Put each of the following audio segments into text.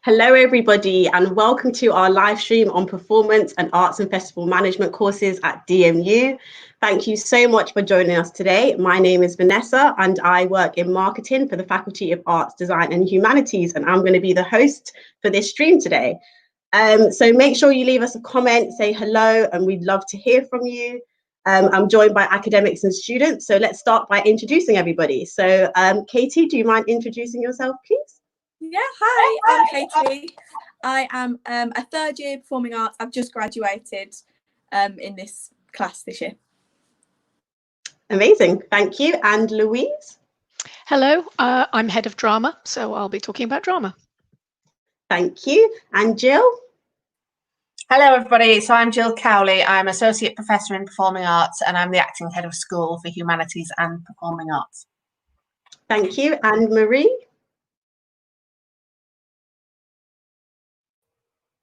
Hello, everybody, and welcome to our live stream on performance and arts and festival management courses at DMU. Thank you so much for joining us today. My name is Vanessa, and I work in marketing for the Faculty of Arts, Design and Humanities, and I'm going to be the host for this stream today. So make sure you leave us a comment, say hello, and we'd love to hear from you. I'm joined by academics and students, so let's start by introducing everybody. So Katie, do you mind introducing yourself, please? Yeah, hi, I'm Katie. I am a third year performing arts. I've just graduated in this class this year. Amazing, thank you. And Louise? Hello, I'm head of drama, so I'll be talking about drama. Thank you. And Jill? Hello everybody, so I'm Jill Cowley. I'm Associate Professor in Performing Arts and I'm the Acting Head of School for Humanities and Performing Arts. Thank you. And Marie?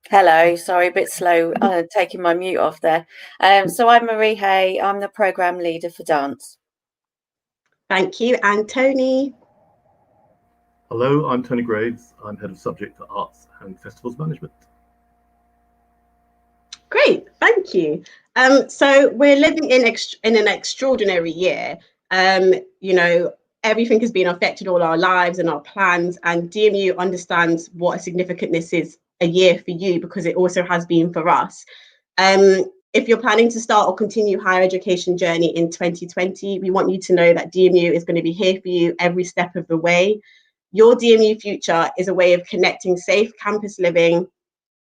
Hello, sorry, a bit slow taking my mute off there. So I'm Marie Hay, I'm the Programme Leader for Dance. Thank you. And Tony? Hello, I'm Tony Graves. I'm Head of Subject for Arts and Festivals Management. Great, thank you. So we're living in an extraordinary year. You know, everything has been affected, all our lives and our plans, and DMU understands what a significant this is a year for you because it also has been for us. If you're planning to start or continue higher education journey in 2020, we want you to know that DMU is going to be here for you every step of the way. Your DMU future is a way of connecting safe campus living,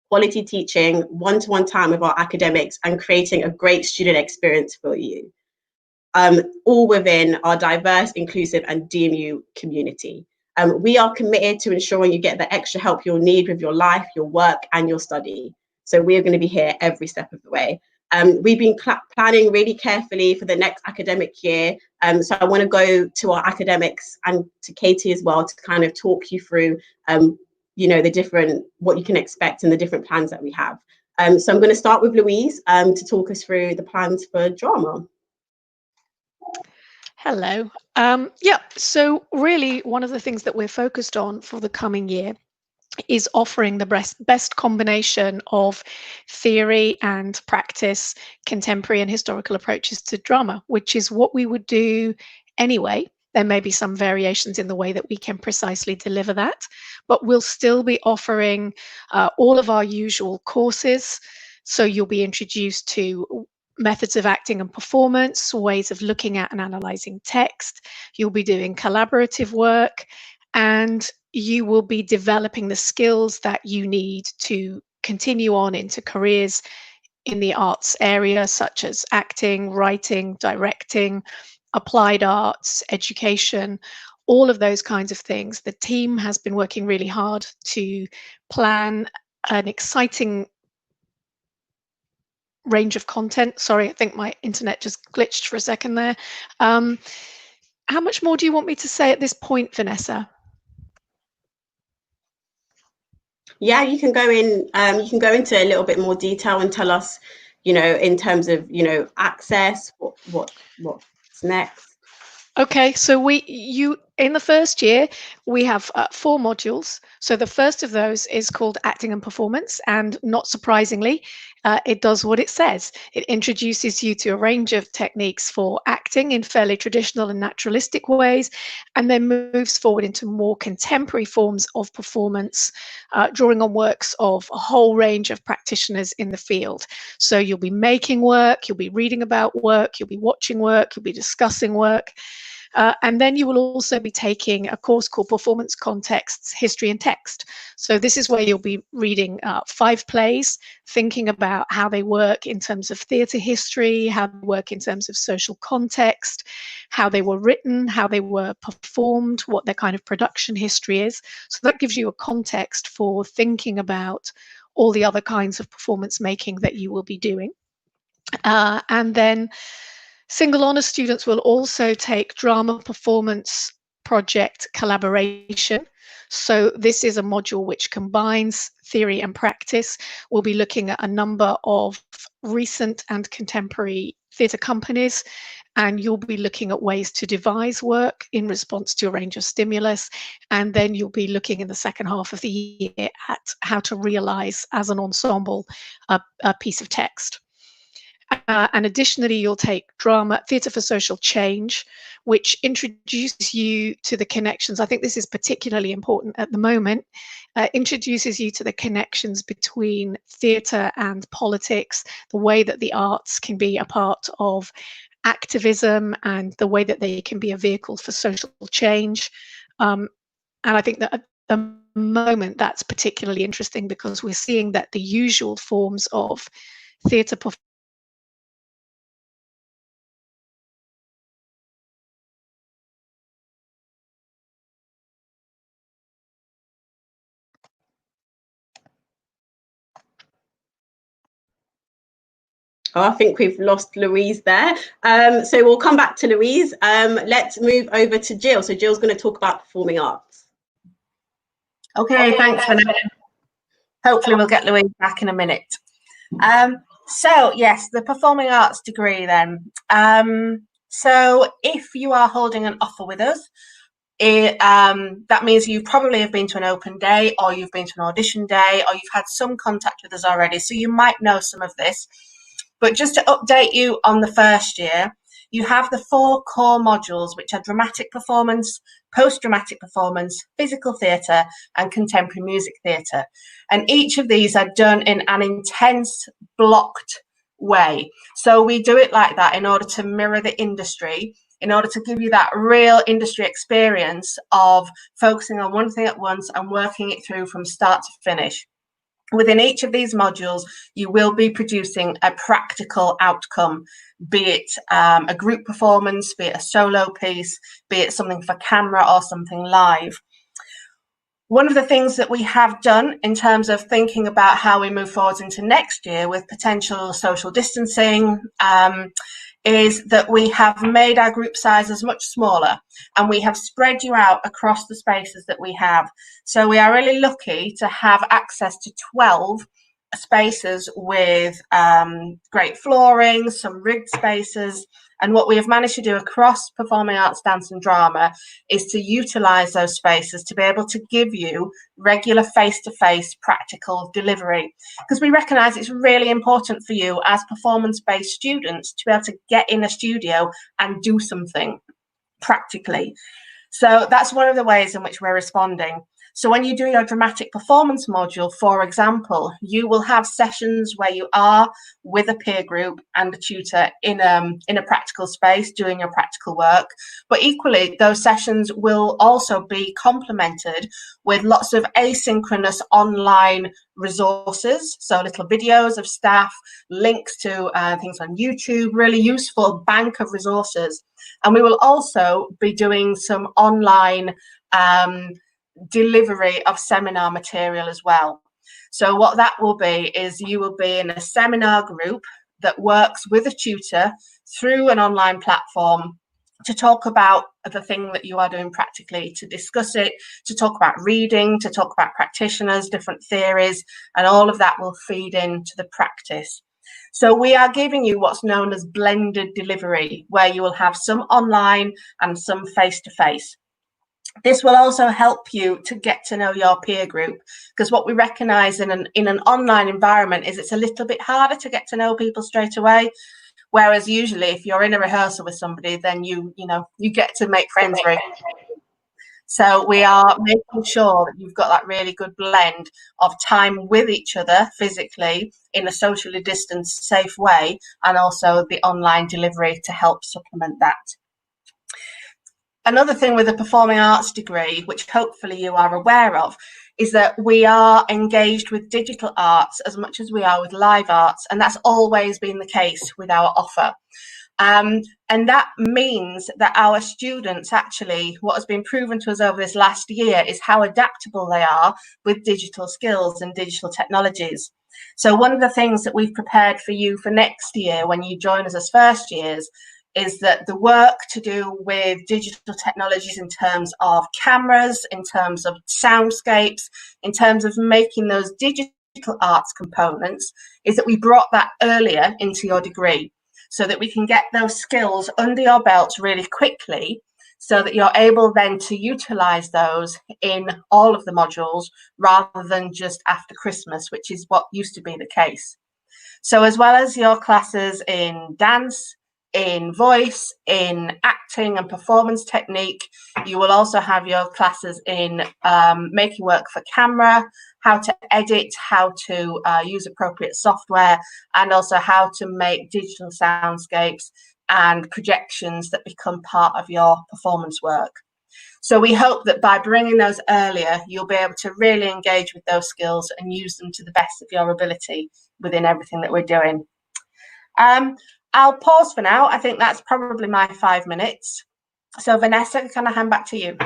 quality teaching, one-to-one time with our academics, and creating a great student experience for you, all within our diverse, inclusive, and DMU community. We are committed to ensuring you get the extra help you'll need with your life, your work, and your study. So we are going to be here every step of the way. We've been planning really carefully for the next academic year. So I want to go to our academics and to Katie as well to kind of talk you through you know, what you can expect and the different plans that we have. So I'm going to start with Louise to talk us through the plans for drama. Hello. Yeah, so really one of the things that we're focused on for the coming year is offering the best combination of theory and practice, contemporary and historical approaches to drama, which is what we would do anyway. There may be some variations in the way that we can precisely deliver that, but we'll still be offering all of our usual courses. So you'll be introduced to methods of acting and performance, ways of looking at and analyzing text. You'll be doing collaborative work, and you will be developing the skills that you need to continue on into careers in the arts area, such as acting, writing, directing, applied arts, education, all of those kinds of things. The team has been working really hard to plan an exciting range of content. Sorry, I think my internet just glitched for a second there. How much more do you want me to say at this point, Vanessa? Yeah, you can go in. You can go into a little bit more detail and tell us, you know, in terms of, you know, access, what's next. Okay, so in the first year, we have 4 modules. So the first of those is called Acting and Performance, and not surprisingly, it does what it says. It introduces you to a range of techniques for acting in fairly traditional and naturalistic ways, and then moves forward into more contemporary forms of performance, drawing on works of a whole range of practitioners in the field. So you'll be making work, you'll be reading about work, you'll be watching work, you'll be discussing work. And then you will also be taking a course called Performance Contexts, History and Text. So this is where you'll be reading 5 plays, thinking about how they work in terms of theatre history, how they work in terms of social context, how they were written, how they were performed, what their kind of production history is. So that gives you a context for thinking about all the other kinds of performance making that you will be doing. And then single honours students will also take drama performance project collaboration. So this is a module which combines theory and practice. We'll be looking at a number of recent and contemporary theatre companies, and you'll be looking at ways to devise work in response to a range of stimulus. And then you'll be looking in the second half of the year at how to realise as an ensemble a piece of text. And additionally, you'll take drama, Theatre for Social Change, which introduces you to the connections. I think this is particularly important at the moment. Introduces you to the connections between theatre and politics, the way that the arts can be a part of activism and the way that they can be a vehicle for social change. And I think that at the moment that's particularly interesting because we're seeing that the usual forms of theatre performance Oh, I think we've lost Louise there. So we'll come back to Louise. Let's move over to Jill. So Jill's going to talk about performing arts. Okay, thanks, Vanessa. Hopefully we'll get Louise back in a minute. So yes, the performing arts degree then. So if you are holding an offer with us, that means you probably have been to an open day, or you've been to an audition day, or you've had some contact with us already. So you might know some of this. But just to update you on the first year, you have the 4 core modules, which are dramatic performance, post-dramatic performance, physical theatre, and contemporary music theatre. And each of these are done in an intense, blocked way. So we do it like that in order to mirror the industry, in order to give you that real industry experience of focusing on one thing at once and working it through from start to finish. Within each of these modules, you will be producing a practical outcome, be it a group performance, be it a solo piece, be it something for camera or something live. One of the things that we have done in terms of thinking about how we move forward into next year with potential social distancing is that we have made our group sizes much smaller, and we have spread you out across the spaces that we have. So we are really lucky to have access to 12 spaces with great flooring, some rigged spaces. And what we have managed to do across performing arts, dance and drama is to utilise those spaces to be able to give you regular face-to-face practical delivery. Because we recognise it's really important for you as performance-based students to be able to get in a studio and do something practically. So that's one of the ways in which we're responding. So when you do your dramatic performance module, for example, you will have sessions where you are with a peer group and a tutor in a practical space doing your practical work. But equally, those sessions will also be complemented with lots of asynchronous online resources. So little videos of staff, links to things on YouTube, really useful bank of resources. And we will also be doing some online delivery of seminar material as well. So what that will be is you will be in a seminar group that works with a tutor through an online platform to talk about the thing that you are doing practically, to discuss it, to talk about reading, to talk about practitioners, different theories, and all of that will feed into the practice. So we are giving you what's known as blended delivery, where you will have some online and some face-to-face. This will also help you to get to know your peer group, because what we recognise in an online environment is it's a little bit harder to get to know people straight away. Whereas usually if you're in a rehearsal with somebody, then you get to make friends very quickly. So we are making sure that you've got that really good blend of time with each other physically in a socially distanced, safe way, and also the online delivery to help supplement that. Another thing with the performing arts degree, which hopefully you are aware of, is that we are engaged with digital arts as much as we are with live arts, and that's always been the case with our offer. And that means that our students actually, what has been proven to us over this last year is how adaptable they are with digital skills and digital technologies. So one of the things that we've prepared for you for next year when you join us as first years is that the work to do with digital technologies in terms of cameras, in terms of soundscapes, in terms of making those digital arts components, is that we brought that earlier into your degree. so that we can get those skills under your belts really quickly, so that you're able then to utilize those in all of the modules rather than just after Christmas, which is what used to be the case. So as well as your classes in dance, in voice, in acting and performance technique, you will also have your classes in making work for camera, how to edit, how to use appropriate software, and also how to make digital soundscapes and projections that become part of your performance work. So we hope that by bringing those earlier, you'll be able to really engage with those skills and use them to the best of your ability within everything that we're doing. I'll pause for now. I think that's probably my 5 minutes. So Vanessa, can I hand back to you?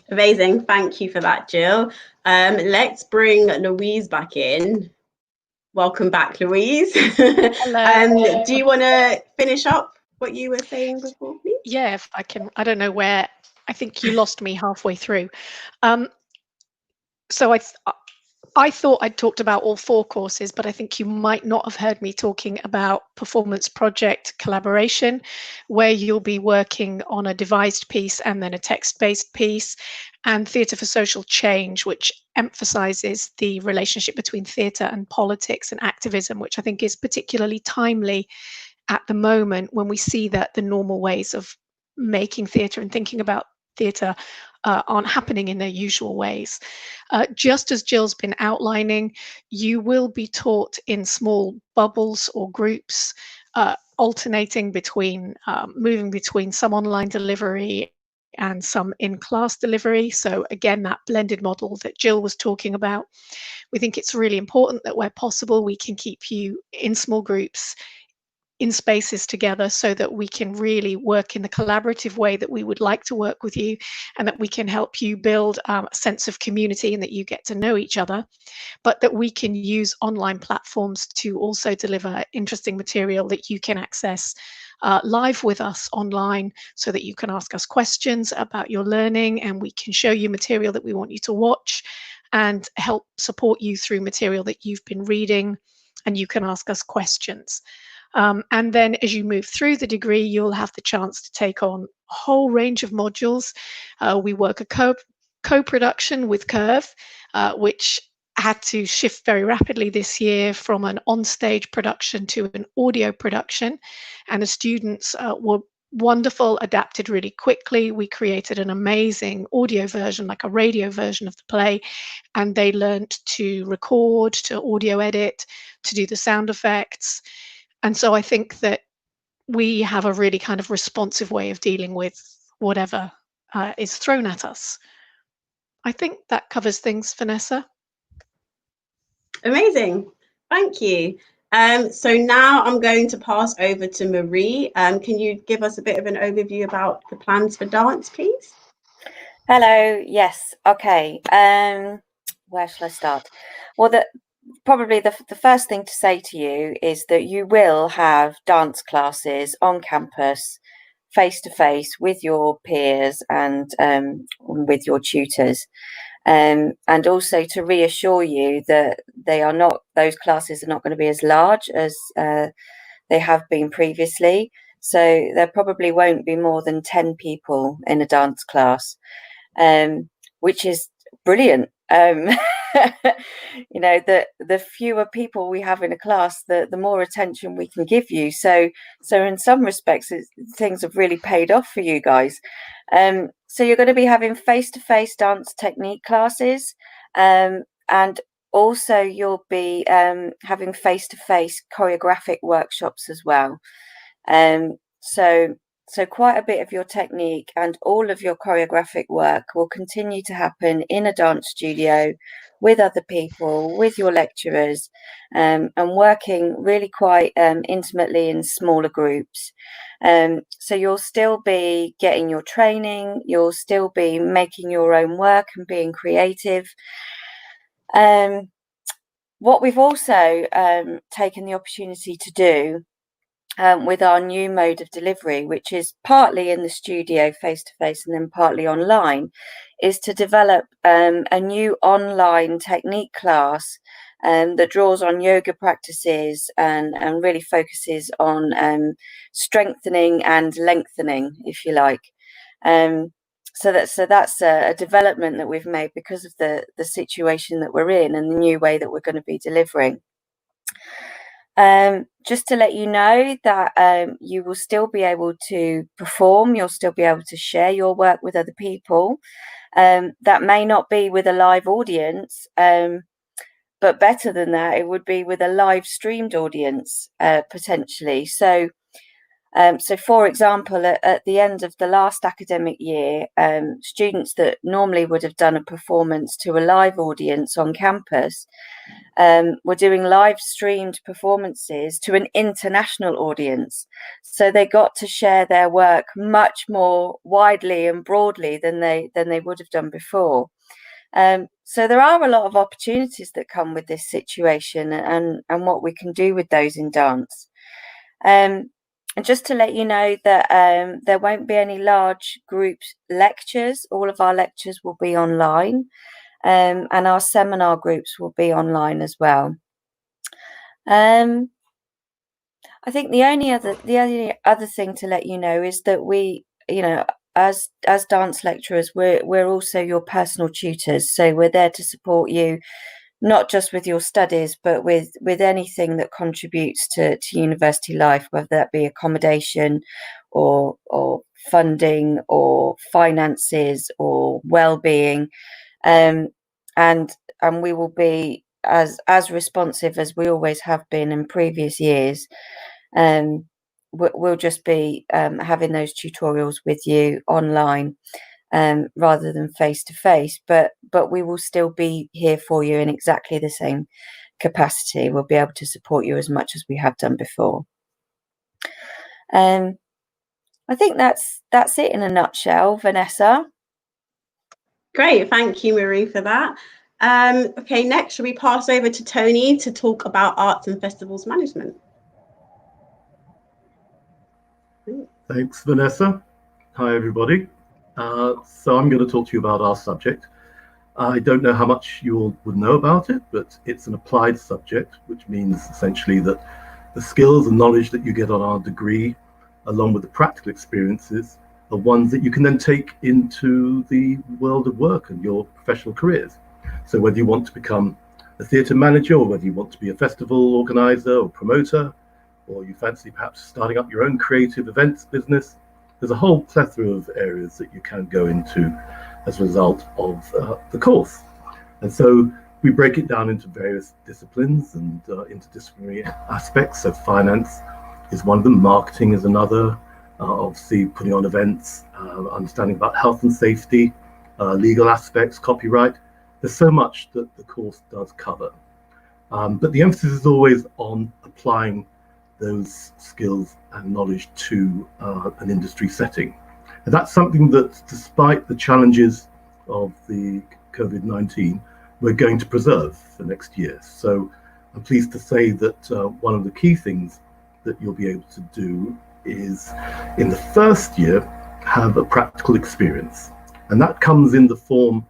Amazing. Thank you for that, Jill. Let's bring Louise back in. Welcome back, Louise. Hello. Do you want to finish up what you were saying before, please? Yeah, if I can. I don't know where. I think you lost me halfway through. So I thought I'd talked about all 4 courses, but I think you might not have heard me talking about performance project collaboration, where you'll be working on a devised piece and then a text-based piece, and theatre for social change, which emphasizes the relationship between theatre and politics and activism, which I think is particularly timely at the moment when we see that the normal ways of making theatre and thinking about theatre aren't happening in their usual ways. Just as Jill's been outlining, you will be taught in small bubbles or groups, alternating between, moving between some online delivery and some in-class delivery. So again, that blended model that Jill was talking about. We think it's really important that where possible, we can keep you in small groups, in spaces together, so that we can really work in the collaborative way that we would like to work with you, and that we can help you build a sense of community and that you get to know each other, but that we can use online platforms to also deliver interesting material that you can access live with us online, so that you can ask us questions about your learning, and we can show you material that we want you to watch and help support you through material that you've been reading, and you can ask us questions. And then as you move through the degree, you'll have the chance to take on a whole range of modules. We work a co-production with Curve, which had to shift very rapidly this year from an on-stage production to an audio production. And the students were wonderful, adapted really quickly. We created an amazing audio version, like a radio version of the play, and they learned to record, to audio edit, to do the sound effects. And so I think that we have a really kind of responsive way of dealing with whatever is thrown at us. I think that covers things, Vanessa. Amazing. Thank you. So now I'm going to pass over to Marie. Can you give us a bit of an overview about the plans for dance, please? Hello. Yes. Okay. Where shall I start? Well, probably the first thing to say to you is that you will have dance classes on campus, face to face with your peers and with your tutors. And also to reassure you that those classes are not going to be as large as they have been previously. So there probably won't be more than 10 people in a dance class, which is brilliant. You know, the fewer people we have in a class, the more attention we can give you. So in some respects, things have really paid off for you guys. So you're going to be having face-to-face dance technique classes, and also you'll be having face-to-face choreographic workshops as well. So quite a bit of your technique and all of your choreographic work will continue to happen in a dance studio with other people, with your lecturers, and working really quite intimately in smaller groups. So you'll still be getting your training, you'll still be making your own work and being creative. What we've also taken the opportunity to do with our new mode of delivery, which is partly in the studio face-to-face and then partly online, is to develop a new online technique class that draws on yoga practices and really focuses on strengthening and lengthening, if you like. So that's a development that we've made because of the situation that we're in and the new way that we're going to be delivering. Just to let you know that you will still be able to perform, you'll still be able to share your work with other people. That may not be with a live audience, but better than that, it would be with a live streamed audience, potentially. So for example, at the end of the last academic year, students that normally would have done a performance to a live audience on campus were doing live streamed performances to an international audience. So they got to share their work much more widely and broadly than they would have done before. So there are a lot of opportunities that come with this situation and what we can do with those in dance. And just to let you know that there won't be any large group lectures. All of our lectures will be online, and our seminar groups will be online as well. I think the only other thing to let you know is that we, as dance lecturers, we're also your personal tutors. So we're there to support you, not just with your studies, but with anything that contributes to university life, whether that be accommodation or funding or finances or well-being. And we will be as responsive as we always have been in previous years. We'll just be having those tutorials with you online, rather than face to face, but we will still be here for you in exactly the same capacity. We'll be able to support you as much as we have done before. I think that's it in a nutshell, Vanessa. Great, thank you, Marie, for that. Okay, next, shall we pass over to Tony to talk about arts and festivals management? Thanks, Vanessa. Hi, everybody. So I'm going to talk to you about our subject. I don't know how much you all would know about it, but it's an applied subject, which means essentially that the skills and knowledge that you get on our degree, along with the practical experiences, are ones that you can then take into the world of work and your professional careers. So whether you want to become a theatre manager, or whether you want to be a festival organizer or promoter, or you fancy perhaps starting up your own creative events business, there's a whole plethora of areas that you can go into as a result of the course. And so we break it down into various disciplines and interdisciplinary aspects. So finance is one of them, marketing is another, obviously putting on events, understanding about health and safety, legal aspects, copyright. There's so much that the course does cover. But the emphasis is always on applying those skills and knowledge to an industry setting. And that's something that, despite the challenges of the COVID-19, we're going to preserve for next year. So I'm pleased to say that one of the key things that you'll be able to do is, in the first year, have a practical experience. And that comes in the form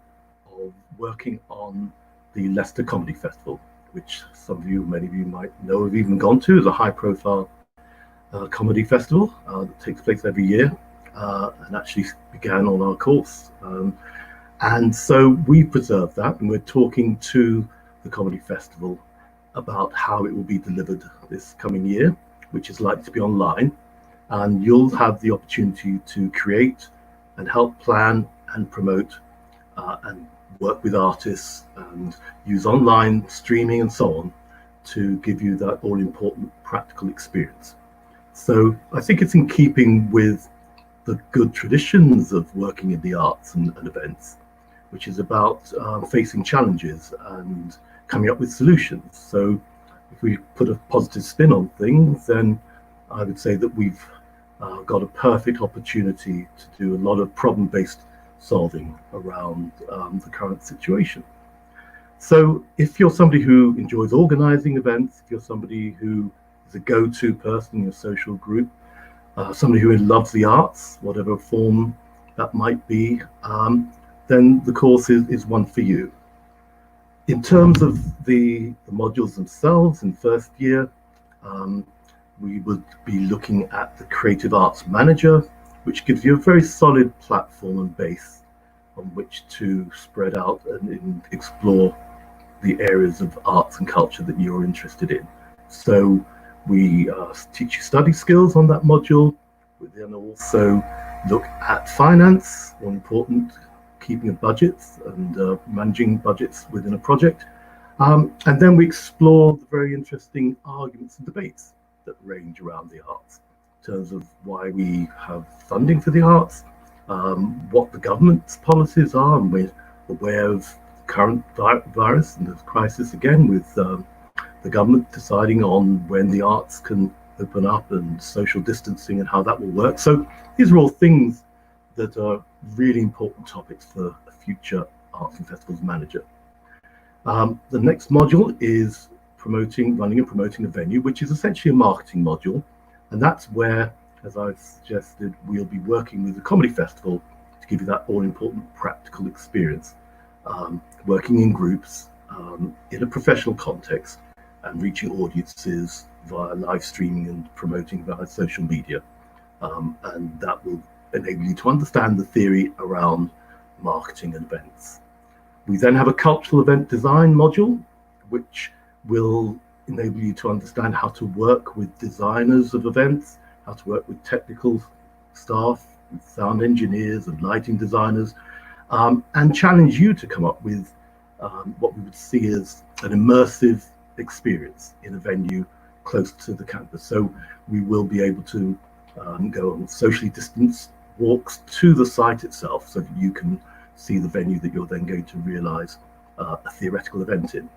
of working on the Leicester Comedy Festival, which some of you, many of you might know, have even gone to, is a high-profile comedy festival that takes place every year, and actually began on our course. And so we preserve that, and we're talking to the comedy festival about how it will be delivered this coming year, which is likely to be online. And you'll have the opportunity to create and help plan and promote and work with artists and use online streaming and so on to give you that all-important practical experience. So I think it's in keeping with the good traditions of working in the arts and events, which is about facing challenges and coming up with solutions. So if we put a positive spin on things, then I would say that we've got a perfect opportunity to do a lot of problem-based solving around the current situation. So if you're somebody who enjoys organizing events, if you're somebody who is a go-to person in your social group, somebody who loves the arts, whatever form that might be, then the course is one for you. In terms of the modules themselves in first year, we would be looking at the Creative Arts Manager, which gives you a very solid platform and base on which to spread out and explore the areas of arts and culture that you're interested in. So we teach you study skills on that module. We then also look at finance, more important, keeping of budgets and managing budgets within a project. And then we explore the very interesting arguments and debates that range around the arts in terms of why we have funding for the arts, what the government's policies are, and we're aware of current virus and the crisis again with the government deciding on when the arts can open up and social distancing and how that will work. So these are all things that are really important topics for a future Arts and Festivals manager. The next module is running and promoting a venue, which is essentially a marketing module. And that's where, as I've suggested, we'll be working with the comedy festival to give you that all-important practical experience, working in groups in a professional context and reaching audiences via live streaming and promoting via social media. And that will enable you to understand the theory around marketing and events. We then have a cultural event design module, which will enable you to understand how to work with designers of events, how to work with technical staff, with sound engineers and lighting designers, and challenge you to come up with what we would see as an immersive experience in a venue close to the campus. So we will be able to go on socially distanced walks to the site itself so that you can see the venue that you're then going to realize a theoretical event in.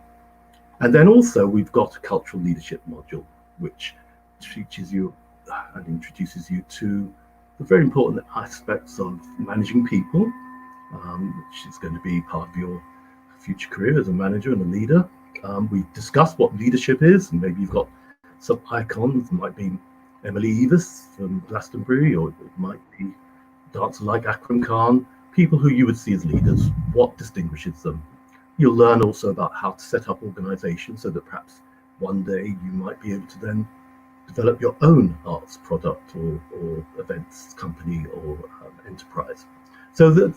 And then also we've got a cultural leadership module, which teaches you and introduces you to the very important aspects of managing people, which is going to be part of your future career as a manager and a leader. We discussed what leadership is, and maybe you've got some icons. It might be Emily Evis from Glastonbury, or it might be a dancer like Akram Khan, people who you would see as leaders, what distinguishes them. You'll learn also about how to set up organizations so that perhaps one day you might be able to then develop your own arts product or events company or enterprise. So that,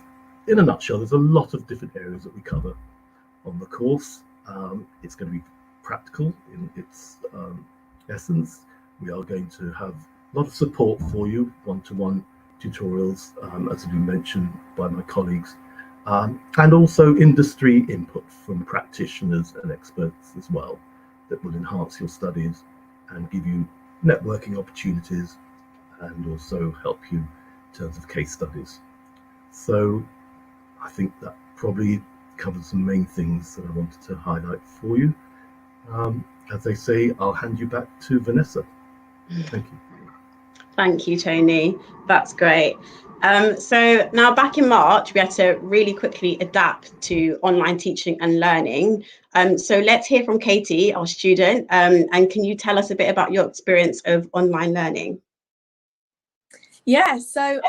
in a nutshell, there's a lot of different areas that we cover on the course. It's going to be practical in its essence. We are going to have a lot of support for you, one-to-one tutorials, as has been mentioned by my colleagues, and also industry input from practitioners and experts as well that will enhance your studies and give you networking opportunities and also help you in terms of case studies. So I think that probably covers some main things that I wanted to highlight for you. As they say, I'll hand you back to Vanessa. Thank you. Thank you, Tony. That's great. So now back in March, we had to really quickly adapt to online teaching and learning. So let's hear from Katie, our student, and can you tell us a bit about your experience of online learning? Yeah, so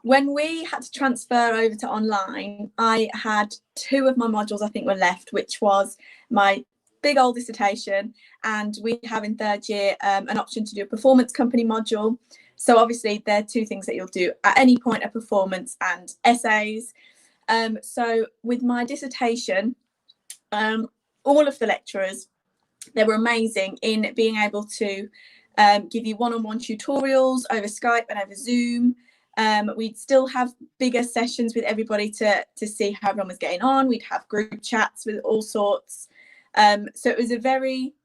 when we had to transfer over to online, I had 2 of my modules I think were left, which was my big old dissertation, and we have in 3rd year an option to do a performance company module. So obviously there are 2 things that you'll do at any point, a performance and essays. So with my dissertation, all of the lecturers, they were amazing in being able to give you one-on-one tutorials over Skype and over Zoom. We'd still have bigger sessions with everybody to see how everyone was getting on. We'd have group chats with all sorts. So it was a very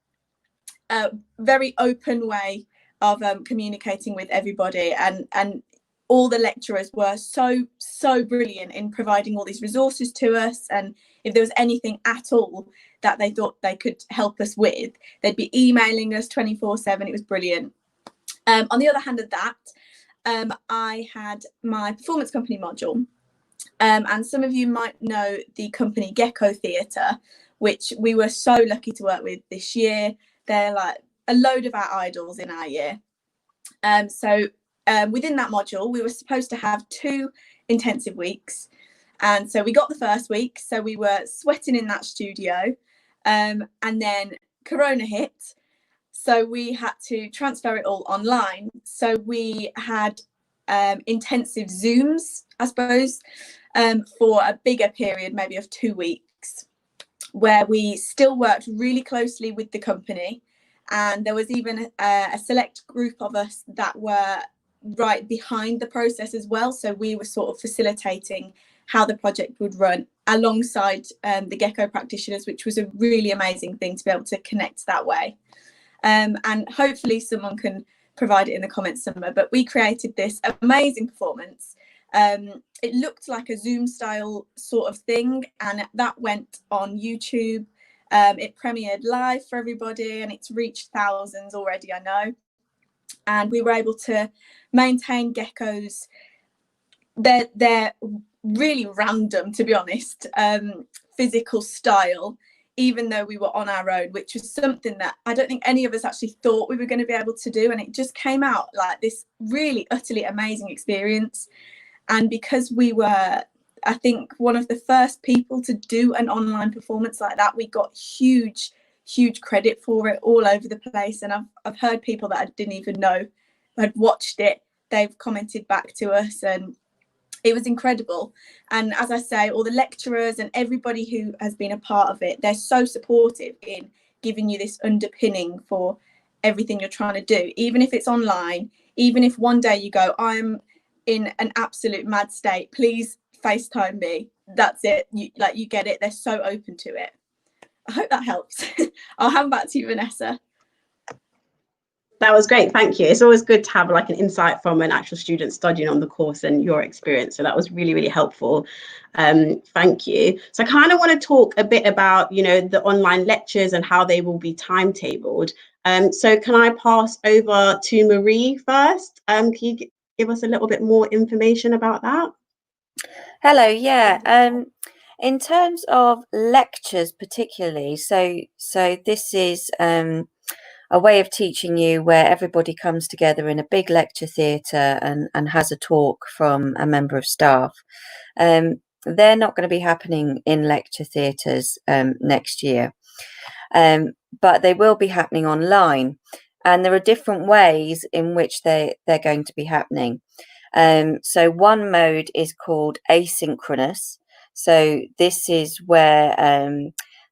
open way of communicating with everybody, and all the lecturers were so brilliant in providing all these resources to us, and if there was anything at all that they thought they could help us with, they'd be emailing us 24/7. It was brilliant. On the other hand of that, I had my performance company module, and some of you might know the company Gecko Theatre, which we were so lucky to work with this year. They're like a load of our idols in our year. So within that module, we were supposed to have 2 intensive weeks, And so we got the first week, so we were sweating in that studio, and then Corona hit, so we had to transfer it all online. So we had intensive Zooms, I suppose, for a bigger period, maybe of 2 weeks, where we still worked really closely with the company. And there was even a select group of us that were right behind the process as well. So we were sort of facilitating how the project would run alongside the Gecko practitioners, which was a really amazing thing to be able to connect that way. And hopefully someone can provide it in the comments somewhere, but we created this amazing performance. It looked like a Zoom style sort of thing, and that went on YouTube. It premiered live for everybody, and it's reached thousands already, I know. And we were able to maintain Gecko's, they're really random, to be honest, physical style, even though we were on our own, which was something that I don't think any of us actually thought we were going to be able to do. And it just came out like this really utterly amazing experience. And because we were, I think, one of the first people to do an online performance like that, we got huge credit for it all over the place. And I've heard people that I didn't even know had watched it, they've commented back to us, and it was incredible. And as I say, all the lecturers and everybody who has been a part of it, they're so supportive in giving you this underpinning for everything you're trying to do, even if it's online, even if one day you go, I'm in an absolute mad state, please FaceTime me. That's it. You get it. They're so open to it. I hope that helps. I'll hand back to you, Vanessa. That was great, thank you. It's always good to have like an insight from an actual student studying on the course and your experience. So that was really helpful. Thank you. So I kind of want to talk a bit about, the online lectures and how they will be timetabled. So can I pass over to Marie first? Can you give us a little bit more information about that? Hello, yeah. In terms of lectures particularly, so this is a way of teaching you where everybody comes together in a big lecture theatre and has a talk from a member of staff. They're not going to be happening in lecture theatres next year, but they will be happening online. And there are different ways in which they're going to be happening. So one mode is called asynchronous. So this is where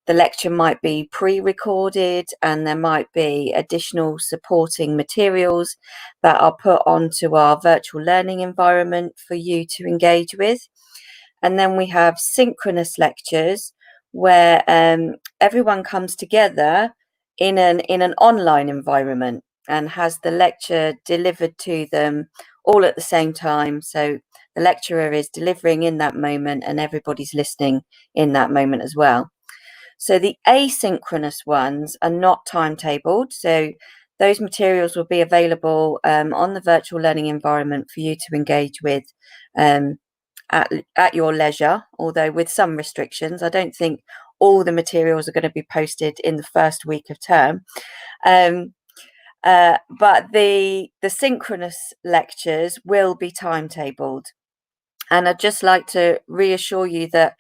the lecture might be pre-recorded, and there might be additional supporting materials that are put onto our virtual learning environment for you to engage with. And then we have synchronous lectures where everyone comes together in an online environment and has the lecture delivered to them all at the same time. So the lecturer is delivering in that moment and everybody's listening in that moment as well. So the asynchronous ones are not timetabled. So those materials will be available on the virtual learning environment for you to engage with at your leisure, although with some restrictions. I don't think all the materials are going to be posted in the first week of term. But the synchronous lectures will be timetabled. And I'd just like to reassure you that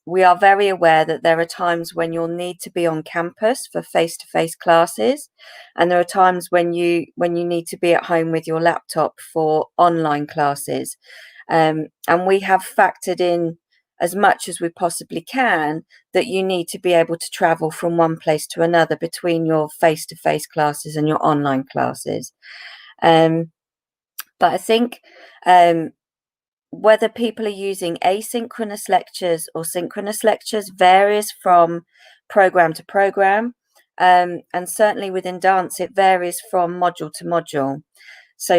we are very aware that there are times when you'll need to be on campus for face-to-face classes, and there are times when you need to be at home with your laptop for online classes. And we have factored in as much as we possibly can that you need to be able to travel from one place to another between your face-to-face classes and your online classes. But I think whether people are using asynchronous lectures or synchronous lectures varies from program to program. And certainly within dance, it varies from module to module. So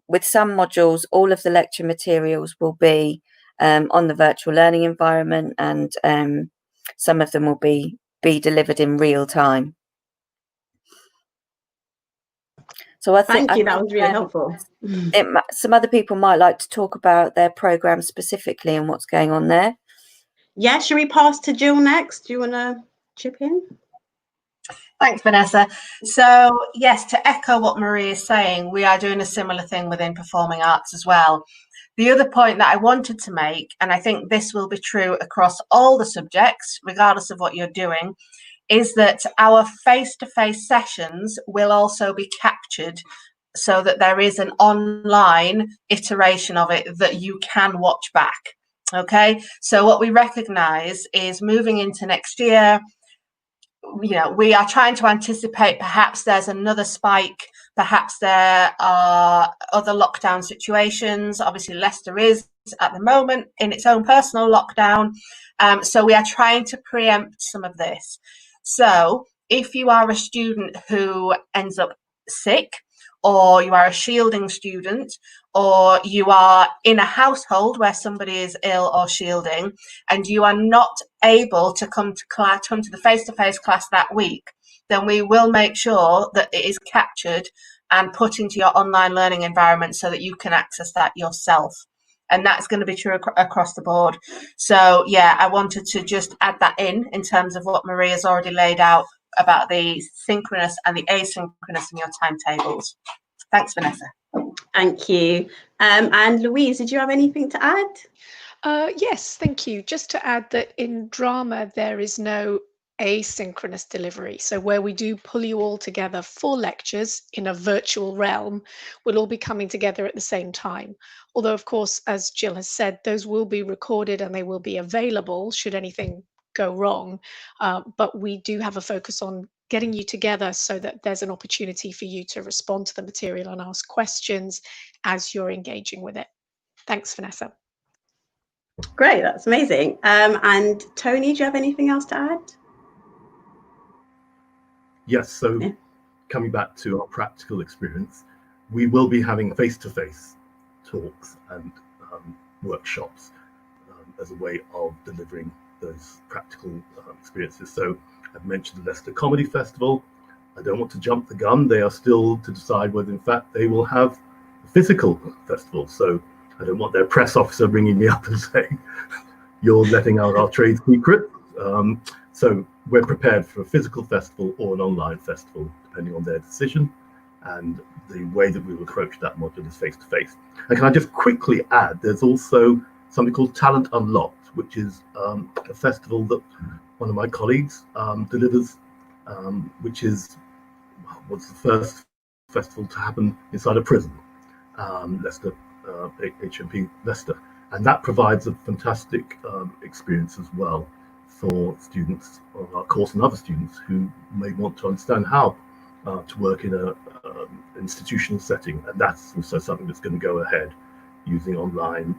with some modules, all of the lecture materials will be on the virtual learning environment, and some of them will be delivered in real time. So I think Thank you, that was really helpful. Some other people might like to talk about their program specifically and what's going on there. Yeah, should we pass to Jill next? Do you want to chip in? Thanks, Vanessa. So yes, to echo what Marie is saying, we are doing a similar thing within performing arts as well. The other point that I wanted to make, and I think this will be true across all the subjects, regardless of what you're doing, is that our face-to-face sessions will also be captured so that there is an online iteration of it that you can watch back. Okay, so what we recognize is moving into next year, you know, we are trying to anticipate perhaps there's another spike, perhaps there are other lockdown situations. Obviously Leicester is at the moment in its own personal lockdown, so we are trying to preempt some of this. So if you are a student who ends up sick, or you are a shielding student, or you are in a household where somebody is ill or shielding, and you are not able to come to the face-to-face class that week, then we will make sure that it is captured and put into your online learning environment so that you can access that yourself. And that's going to be true across the board. So yeah, I wanted to just add that in terms of what Maria's already laid out about the synchronous and the asynchronous in your timetables. Thanks, Vanessa. Thank you. And Louise, did you have anything to add? Yes, thank you. Just to add that in drama, there is no asynchronous delivery. So where we do pull you all together for lectures in a virtual realm, we'll all be coming together at the same time. Although, of course, as Jill has said, those will be recorded and they will be available should anything go wrong. But we do have a focus on getting you together so that there's an opportunity for you to respond to the material and ask questions as you're engaging with it. Thanks, Vanessa. Great, that's amazing. And Tony, do you have anything else to add? Yes, so coming back to our practical experience, we will be having face-to-face talks and workshops as a way of delivering those practical experiences. So I've mentioned the Leicester Comedy Festival. I don't want to jump the gun. They are still to decide whether in fact they will have a physical festival. So I don't want their press officer ringing me up and saying, you're letting out our trade secret. So we're prepared for a physical festival or an online festival, depending on their decision. And the way that we will approach that module is face-to-face. And can I just quickly add, there's also something called Talent Unlocked, which is a festival that one of my colleagues delivers, which was the first festival to happen inside a prison, Leicester, HMP Leicester. And that provides a fantastic experience as well for students on our course and other students who may want to understand how to work in an institutional setting. And that's also something that's going to go ahead using online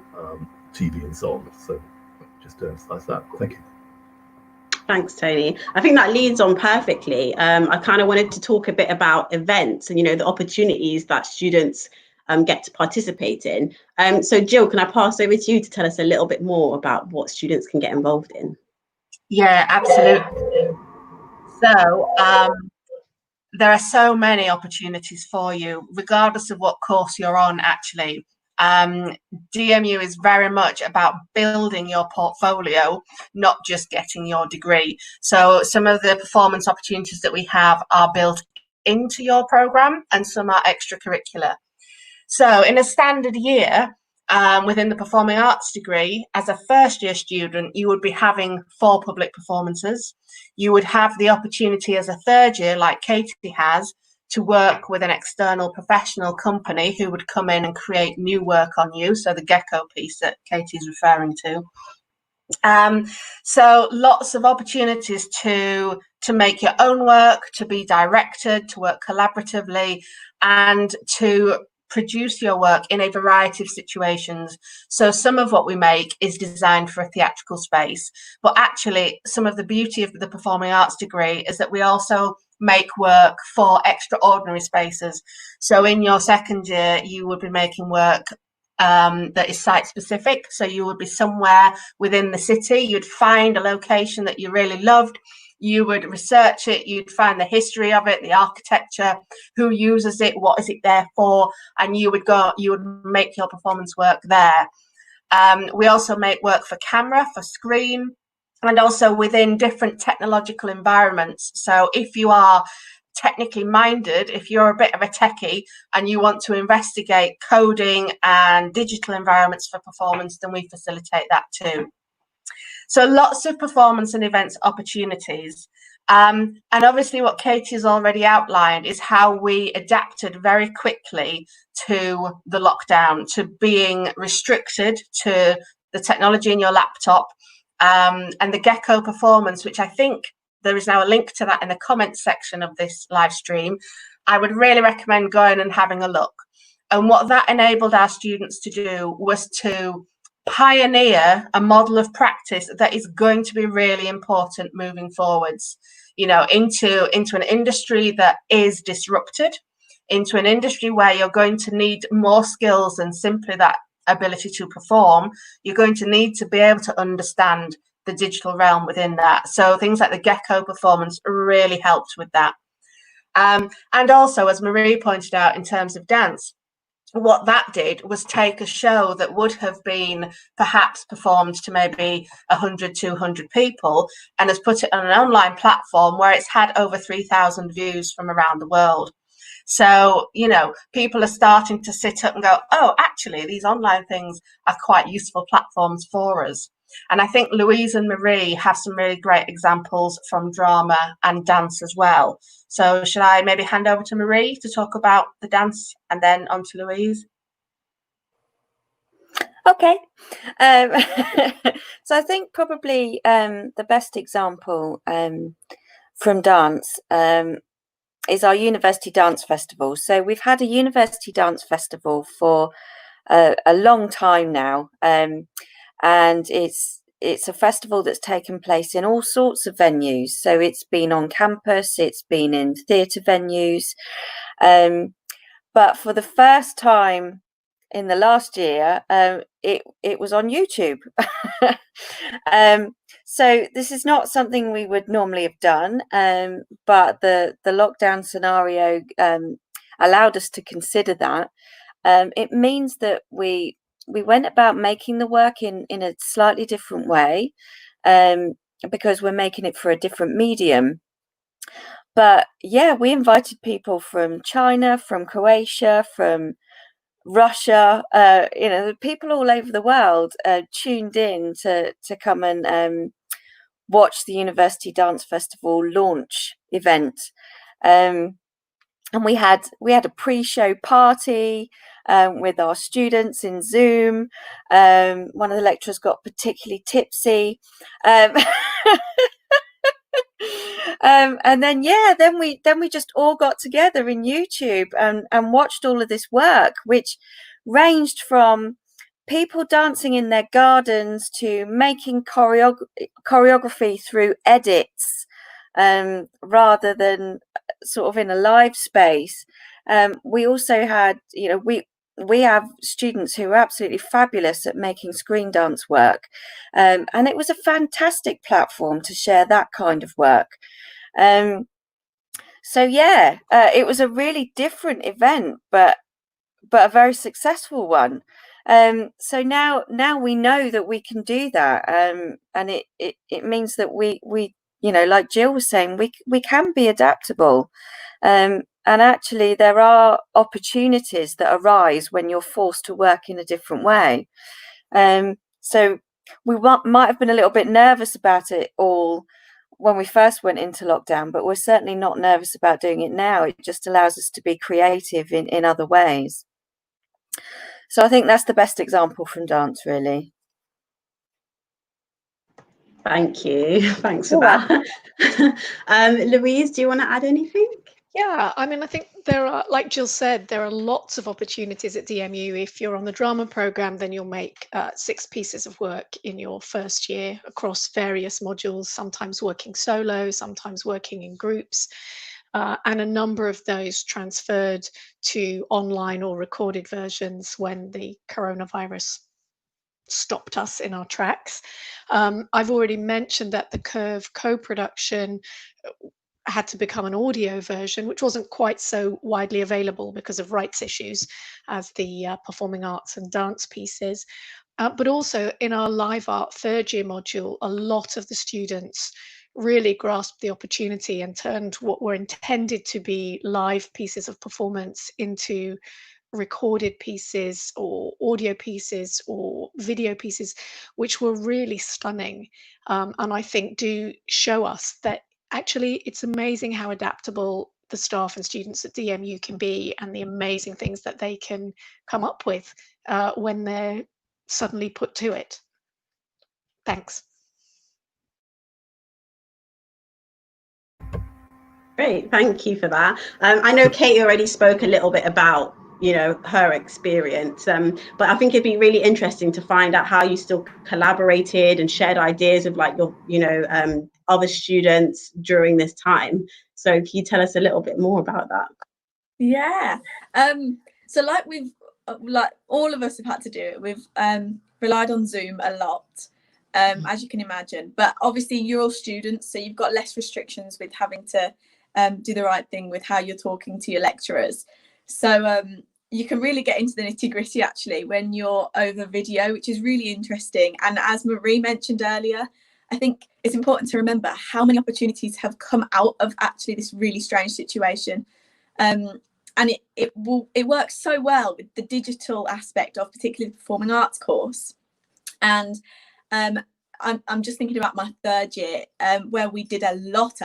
TV and so on. So just to emphasize that. Thank you. Thanks, Tony. I think that leads on perfectly. I kind of wanted to talk a bit about events and, you know, the opportunities that students get to participate in. So Jill, can I pass over to you to tell us a little bit more about what students can get involved in? Yeah, absolutely. So there are so many opportunities for you, regardless of what course you're on, actually. DMU is very much about building your portfolio, not just getting your degree. So some of the performance opportunities that we have are built into your program and some are extracurricular. So in a standard year, within the performing arts degree, as a first year student, you would be having 4 public performances. You would have the opportunity as a third year, like Katie has, to work with an external professional company who would come in and create new work on you. So the Gecko piece that Katie is referring to. So lots of opportunities to make your own work, to be directed, to work collaboratively, and to produce your work in a variety of situations. So some of what we make is designed for a theatrical space, but actually some of the beauty of the performing arts degree is that we also make work for extraordinary spaces. So in your second year, you would be making work that is site specific. So you would be somewhere within the city, you'd find a location that you really loved, you would research it, you'd find the history of it, the architecture, who uses it, what is it there for, and you would make your performance work there. We also make work for camera, for screen, and also within different technological environments. So if you are technically minded, if you're a bit of a techie and you want to investigate coding and digital environments for performance, then we facilitate that too. So lots of performance and events opportunities. And obviously what Katie has already outlined is how we adapted very quickly to the lockdown, to being restricted to the technology in your laptop, and the Gecko performance, which I think there is now a link to that in the comments section of this live stream. I would really recommend going and having a look. And what that enabled our students to do was to pioneer a model of practice that is going to be really important moving forwards, you know, into an industry that is disrupted, into an industry where you're going to need more skills than simply that ability to perform. You're going to need to be able to understand the digital realm within that. So things like the Gecko performance really helped with that. And also, as Marie pointed out, in terms of dance, what that did was take a show that would have been perhaps performed to maybe 100, 200 people, and has put it on an online platform where it's had over 3,000 views from around the world. So, you know, people are starting to sit up and go, oh, actually, these online things are quite useful platforms for us. And I think Louise and Marie have some really great examples from drama and dance as well. So should I maybe hand over to Marie to talk about the dance and then on to Louise? Okay. So I think probably the best example from dance is our University Dance Festival. So we've had a University Dance Festival for a long time now, and it's a festival that's taken place in all sorts of venues. So it's been on campus, it's been in theatre venues, but for the first time in the last year, it was on YouTube. So this is not something we would normally have done, but the lockdown scenario allowed us to consider that. It means that we went about making the work in a slightly different way, because we're making it for a different medium. But yeah, we invited people from China, from Croatia, from Russia, you know, people all over the world tuned in to come and watch the University Dance Festival launch event. And we had a pre-show party with our students in Zoom. One of the lecturers got particularly tipsy. And then we just all got together in YouTube and watched all of this work, which ranged from people dancing in their gardens to making choreography through edits, rather than sort of in a live space. We also had, you know, we have students who are absolutely fabulous at making screen dance work, and it was a fantastic platform to share that kind of work. So yeah, it was a really different event, but a very successful one. So now we know that we can do that, and it means that we you know, like Jill was saying, we can be adaptable. And actually, there are opportunities that arise when you're forced to work in a different way. So we might have been a little bit nervous about it all when we first went into lockdown, but we're certainly not nervous about doing it now. It just allows us to be creative in other ways. So I think that's the best example from dance, really. Thank you. Thanks for that. Louise, do you want to add anything? Yeah, I mean, I think there are, like Jill said, there are lots of opportunities at DMU. If you're on the drama program, then you'll make 6 pieces of work in your first year across various modules, sometimes working solo, sometimes working in groups, and a number of those transferred to online or recorded versions when the coronavirus stopped us in our tracks. I've already mentioned that the Curve co-production had to become an audio version, which wasn't quite so widely available because of rights issues as the performing arts and dance pieces. But also in our live art third year module, a lot of the students really grasped the opportunity and turned what were intended to be live pieces of performance into recorded pieces or audio pieces or video pieces, which were really stunning, and I think do show us that actually it's amazing how adaptable the staff and students at DMU can be, and the amazing things that they can come up with when they're suddenly put to it. Thanks. Great, thank you for that. I know Katie already spoke a little bit about, you know, her experience, but I think it'd be really interesting to find out how you still collaborated and shared ideas with like your, you know, other students during this time. So can you tell us a little bit more about that? Yeah. So like we've like all of us have had to do it. We've relied on Zoom a lot, as you can imagine. But obviously you're all students, so you've got less restrictions with having to do the right thing with how you're talking to your lecturers. So you can really get into the nitty-gritty actually when you're over video, which is really interesting. And as Marie mentioned earlier, I think it's important to remember how many opportunities have come out of actually this really strange situation. And it works so well with the digital aspect of particularly the performing arts course. And I'm just thinking about my third year, where we did a lot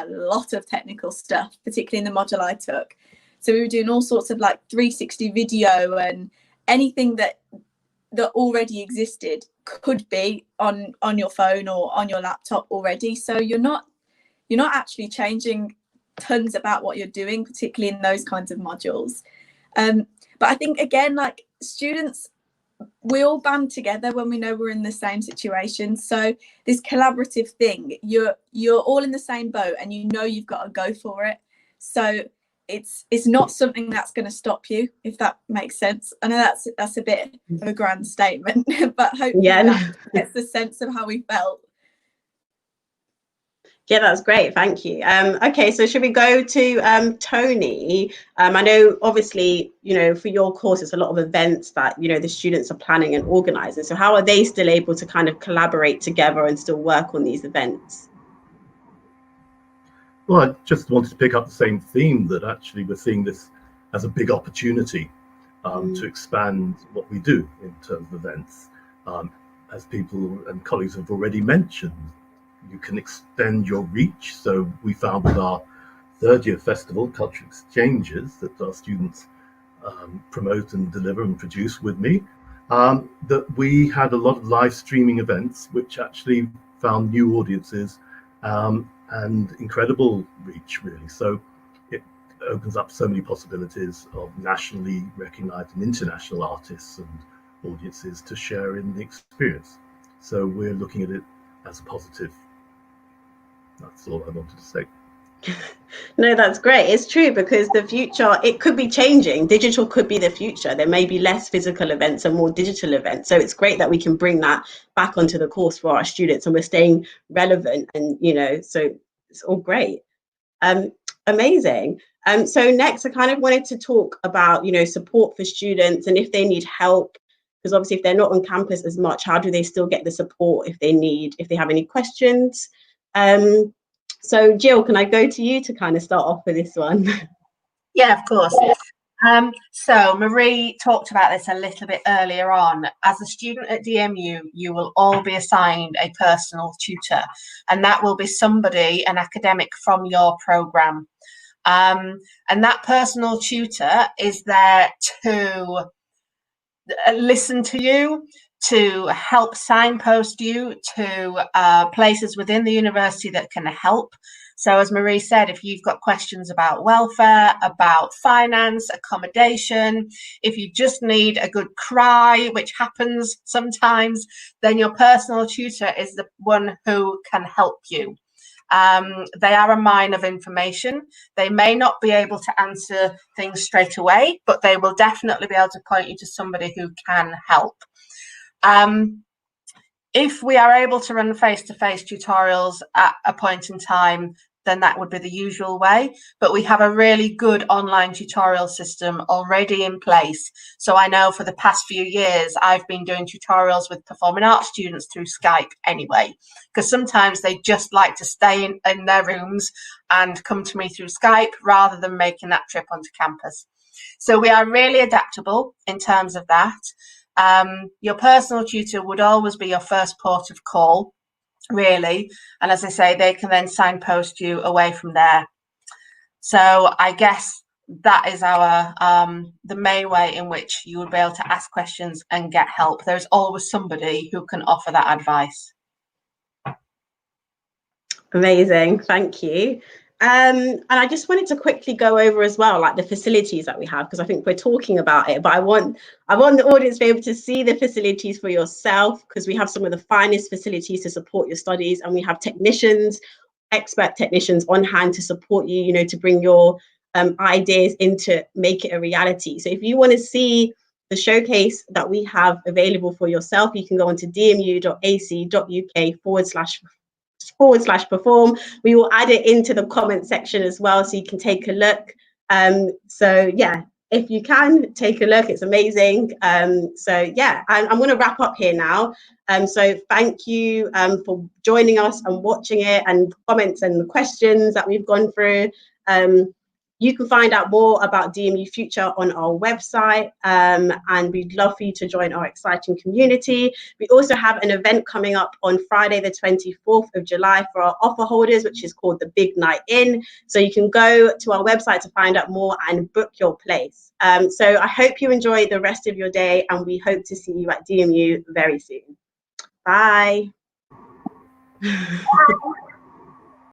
of technical stuff, particularly in the module I took. So we were doing all sorts of like 360 video, and anything that already existed could be on your phone or on your laptop already. So you're not actually changing tons about what you're doing, particularly in those kinds of modules. But I think again, like students, we all band together when we know we're in the same situation. So this collaborative thing, you're all in the same boat, and you know you've got to go for it. So it's not something that's going to stop you, if that makes sense. I know that's a bit of a grand statement, but hopefully that gets the sense of how we felt. Yeah, that's great. Thank you. Okay, so should we go to Tony? I know obviously, you know, for your course, it's a lot of events that, you know, the students are planning and organizing. So how are they still able to kind of collaborate together and still work on these events? Well, I just wanted to pick up the same theme, that actually we're seeing this as a big opportunity to expand what we do in terms of events. As people and colleagues have already mentioned, you can extend your reach. So we found with our third year festival, Cultural Exchanges, that our students promote and deliver and produce with me, that we had a lot of live streaming events which actually found new audiences and incredible reach, really. So it opens up so many possibilities of nationally recognized and international artists and audiences to share in the experience. So we're looking at it as a positive. That's all I wanted to say. No, that's great. It's true, because the future, it could be changing. Digital could be the future. There may be less physical events and more digital events. So it's great that we can bring that back onto the course for our students, and we're staying relevant, and, you know, so it's all great. Amazing. So next, I kind of wanted to talk about, you know, support for students and if they need help, because obviously if they're not on campus as much, how do they still get the support if they have any questions? So Jill, can I go to you to kind of start off with this one? Yeah, of course. So Marie talked about this a little bit earlier on. As a student at DMU, you will all be assigned a personal tutor, and that will be somebody, an academic from your programme. And that personal tutor is there to listen to you, to help signpost you to places within the university that can help. So as Marie said, if you've got questions about welfare, about finance, accommodation, if you just need a good cry, which happens sometimes, then your personal tutor is the one who can help you. They are a mine of information. They may not be able to answer things straight away, but they will definitely be able to point you to somebody who can help. If we are able to run face-to-face tutorials at a point in time, then that would be the usual way. But we have a really good online tutorial system already in place. So I know for the past few years, I've been doing tutorials with performing arts students through Skype anyway, because sometimes they just like to stay in their rooms and come to me through Skype rather than making that trip onto campus. So we are really adaptable in terms of that. Your personal tutor would always be your first port of call, really, and as I say, they can then signpost you away from there. So I guess that is our the main way in which you would be able to ask questions and get help. There's always somebody who can offer that advice. Amazing, thank you. And I just wanted to quickly go over as well, like the facilities that we have, because I think we're talking about it, but I want the audience to be able to see the facilities for yourself, because we have some of the finest facilities to support your studies, and we have technicians, expert technicians on hand to support you, you know, to bring your ideas into make it a reality. So if you want to see the showcase that we have available for yourself, you can go onto dmu.ac.uk/perform. We will add it into the comment section as well, so you can take a look. So yeah, if you can take a look, it's amazing. So yeah, I'm going to wrap up here now. So thank you for joining us and watching it, and comments and the questions that we've gone through. You can find out more about DMU Future on our website, and we'd love for you to join our exciting community. We also have an event coming up on Friday, the 24th of July for our offer holders, which is called the Big Night In. So you can go to our website to find out more and book your place. So I hope you enjoy the rest of your day, and we hope to see you at DMU very soon. Bye.